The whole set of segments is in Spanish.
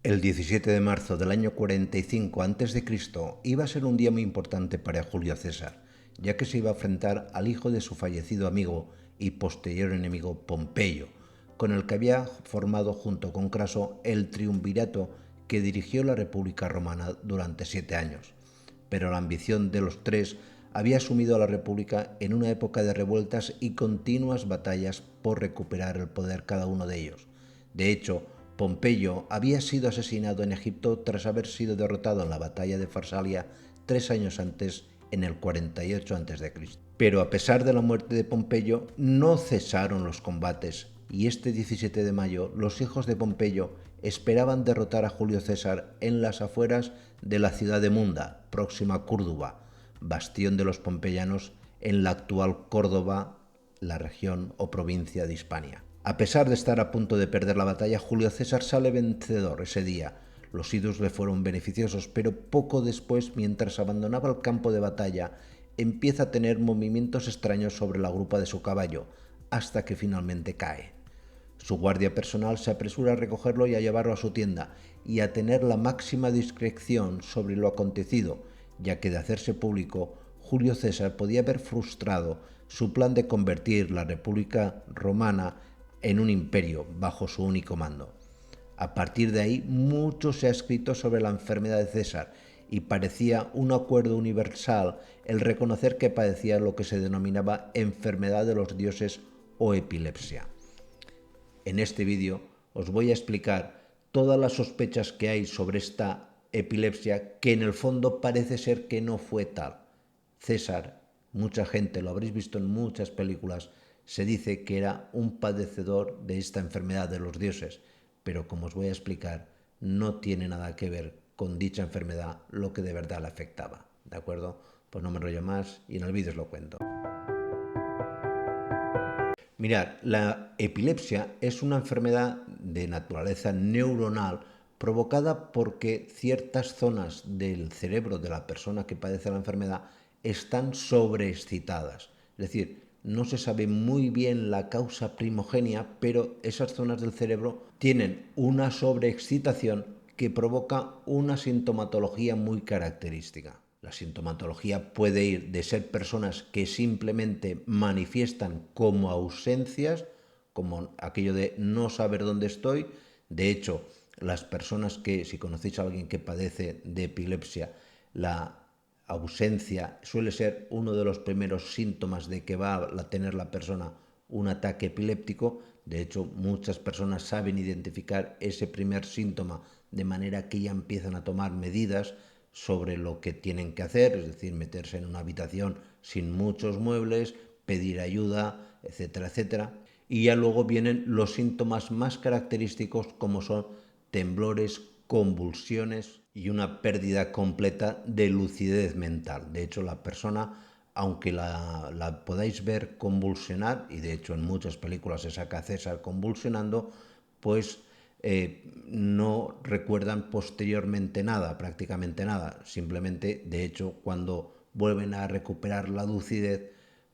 El 17 de marzo del año 45 a.C. iba a ser un día muy importante para Julio César, ya que se iba a enfrentar al hijo de su fallecido amigo y posterior enemigo Pompeyo, con el que había formado junto con Craso el triunvirato que dirigió la República Romana durante 7 años. Pero la ambición de los tres había sumido a la República en una época de revueltas y continuas batallas por recuperar el poder cada uno de ellos. De hecho, Pompeyo había sido asesinado en Egipto tras haber sido derrotado en la batalla de Farsalia 3 años antes, en el 48 a.C. Pero a pesar de la muerte de Pompeyo, no cesaron los combates, y este 17 de mayo los hijos de Pompeyo esperaban derrotar a Julio César en las afueras de la ciudad de Munda, próxima a Córdoba, bastión de los pompeyanos en la actual Córdoba, la región o provincia de Hispania. A pesar de estar a punto de perder la batalla, Julio César sale vencedor ese día. Los ídolos le fueron beneficiosos, pero poco después, mientras abandonaba el campo de batalla, empieza a tener movimientos extraños sobre la grupa de su caballo, hasta que finalmente cae. Su guardia personal se apresura a recogerlo y a llevarlo a su tienda, y a tener la máxima discreción sobre lo acontecido, ya que de hacerse público, Julio César podía haber frustrado su plan de convertir la República Romana en un imperio bajo su único mando. A partir de ahí, mucho se ha escrito sobre la enfermedad de César, y parecía un acuerdo universal el reconocer que padecía lo que se denominaba enfermedad de los dioses o epilepsia. En este vídeo os voy a explicar todas las sospechas que hay sobre esta epilepsia, que en el fondo parece ser que no fue tal. César, mucha gente, lo habréis visto en muchas películas, se dice que era un padecedor de esta enfermedad de los dioses, pero como os voy a explicar, no tiene nada que ver con dicha enfermedad lo que de verdad le afectaba. ¿De acuerdo? Pues no me enrollo más y en el vídeo os lo cuento. Mirad, la epilepsia es una enfermedad de naturaleza neuronal provocada porque ciertas zonas del cerebro de la persona que padece la enfermedad están sobreexcitadas. Es decir, no se sabe muy bien la causa primogénea, pero esas zonas del cerebro tienen una sobreexcitación que provoca una sintomatología muy característica. La sintomatología puede ir de ser personas que simplemente manifiestan como ausencias, como aquello de no saber dónde estoy. De hecho, las personas que, si conocéis a alguien que padece de epilepsia, la ausencia suele ser uno de los primeros síntomas de que va a tener la persona un ataque epiléptico. De hecho, muchas personas saben identificar ese primer síntoma de manera que ya empiezan a tomar medidas sobre lo que tienen que hacer, es decir, meterse en una habitación sin muchos muebles, pedir ayuda, etcétera, etcétera. Y ya luego vienen los síntomas más característicos, como son temblores, convulsiones y una pérdida completa de lucidez mental. De hecho, la persona, aunque la podáis ver convulsionar, y de hecho en muchas películas se saca a César convulsionando, pues no recuerdan posteriormente nada, prácticamente nada. Simplemente, de hecho, cuando vuelven a recuperar la lucidez,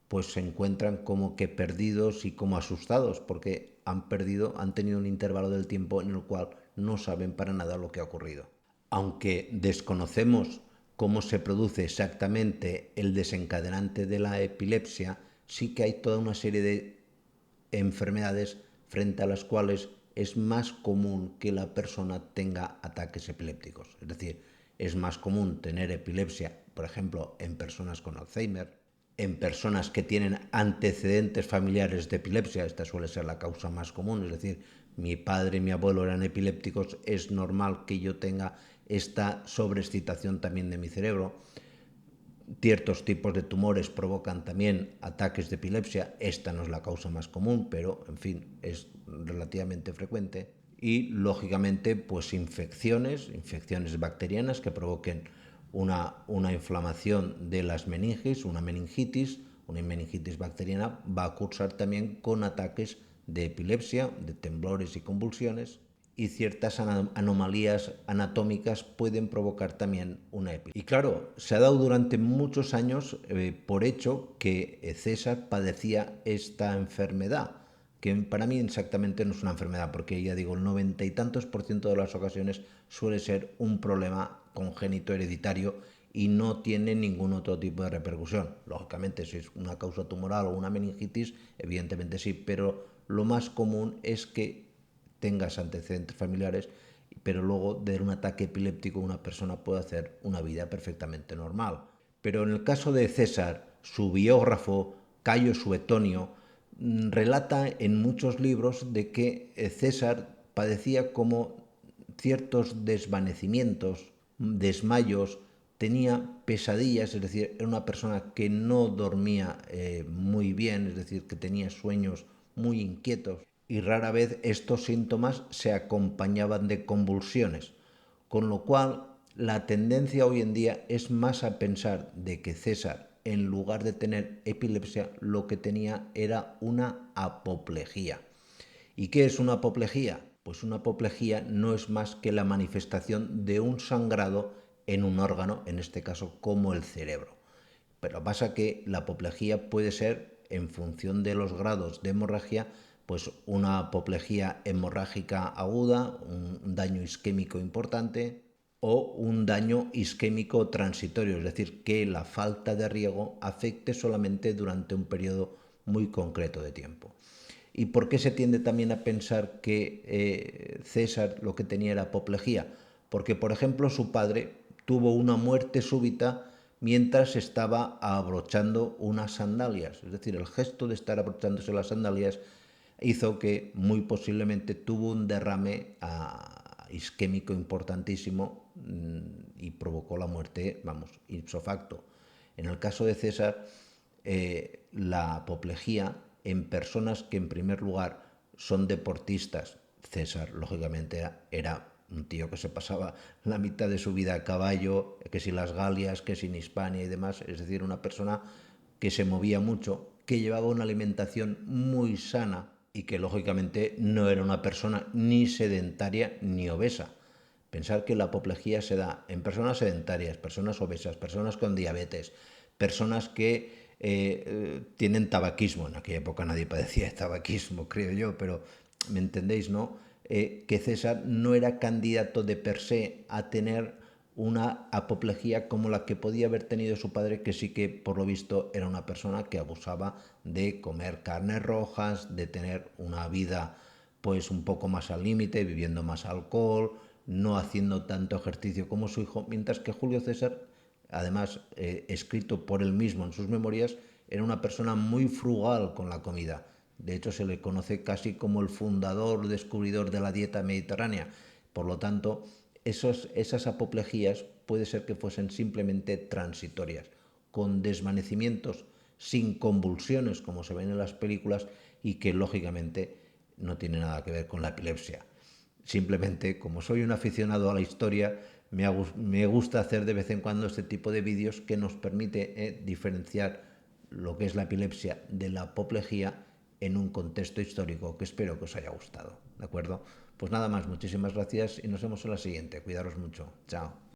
pues se encuentran como que perdidos y como asustados, porque han tenido un intervalo del tiempo en el cual no saben para nada lo que ha ocurrido. Aunque desconocemos cómo se produce exactamente el desencadenante de la epilepsia, sí que hay toda una serie de enfermedades frente a las cuales es más común que la persona tenga ataques epilépticos. Es decir, es más común tener epilepsia, por ejemplo, en personas con Alzheimer, en personas que tienen antecedentes familiares de epilepsia. Esta suele ser la causa más común, es decir, mi padre y mi abuelo eran epilépticos, es normal que yo tenga esta sobreexcitación también de mi cerebro. Ciertos tipos de tumores provocan también ataques de epilepsia. Esta no es la causa más común, pero en fin, es relativamente frecuente. Y lógicamente, pues infecciones bacterianas que provoquen una inflamación de las meninges, una meningitis bacteriana va a cursar también con ataques de epilepsia, de temblores y convulsiones, y ciertas anomalías anatómicas pueden provocar también una epilepsia. Y claro, se ha dado durante muchos años por hecho que César padecía esta enfermedad. que para mí exactamente no es una enfermedad, porque ya digo, el 90 y tantos por ciento de las ocasiones suele ser un problema congénito hereditario y no tiene ningún otro tipo de repercusión. Lógicamente, si es una causa tumoral o una meningitis, evidentemente sí, pero lo más común es que tengas antecedentes familiares, pero luego de un ataque epiléptico una persona puede hacer una vida perfectamente normal. Pero en el caso de César, su biógrafo, Cayo Suetonio, relata en muchos libros de que César padecía como ciertos desvanecimientos, desmayos, tenía pesadillas, es decir, era una persona que no dormía muy bien, es decir, que tenía sueños muy inquietos y rara vez estos síntomas se acompañaban de convulsiones, con lo cual la tendencia hoy en día es más a pensar de que César, en lugar de tener epilepsia, lo que tenía era una apoplejía. ¿Y qué es una apoplejía? Pues una apoplejía no es más que la manifestación de un sangrado en un órgano, en este caso como el cerebro. Pero pasa que la apoplejía puede ser, en función de los grados de hemorragia, pues una apoplejía hemorrágica aguda, un daño isquémico importante o un daño isquémico transitorio, es decir, que la falta de riego afecte solamente durante un periodo muy concreto de tiempo. ¿Y por qué se tiende también a pensar que César lo que tenía era apoplejía? Porque, por ejemplo, su padre tuvo una muerte súbita mientras estaba abrochando unas sandalias. Es decir, el gesto de estar abrochándose las sandalias hizo que muy posiblemente tuvo un derrame isquémico importantísimo y provocó la muerte, vamos, ipso facto. En el caso de César, la apoplejía en personas que en primer lugar son deportistas. César, lógicamente, era un tío que se pasaba la mitad de su vida a caballo, que si las Galias, que si en Hispania y demás, es decir, una persona que se movía mucho, que llevaba una alimentación muy sana y que lógicamente no era una persona ni sedentaria ni obesa. Pensar que la apoplejía se da en personas sedentarias, personas obesas, personas con diabetes, personas que tienen tabaquismo. En aquella época nadie padecía de tabaquismo, creo yo, pero me entendéis, ¿no? Que César no era candidato de per se a tener una apoplejía como la que podía haber tenido su padre, que sí que por lo visto era una persona que abusaba de comer carnes rojas, de tener una vida pues un poco más al límite, viviendo más alcohol, no haciendo tanto ejercicio como su hijo, mientras que Julio César, además escrito por él mismo en sus memorias, era una persona muy frugal con la comida. De hecho, se le conoce casi como el fundador, descubridor de la dieta mediterránea. Por lo tanto, esas apoplejías puede ser que fuesen simplemente transitorias, con desvanecimientos sin convulsiones, como se ven en las películas, y que lógicamente no tiene nada que ver con la epilepsia. Simplemente, como soy un aficionado a la historia, me gusta hacer de vez en cuando este tipo de vídeos que nos permite diferenciar lo que es la epilepsia de la apoplejía en un contexto histórico que espero que os haya gustado. ¿De acuerdo? Pues nada más, muchísimas gracias y nos vemos en la siguiente. Cuidaros mucho. Chao.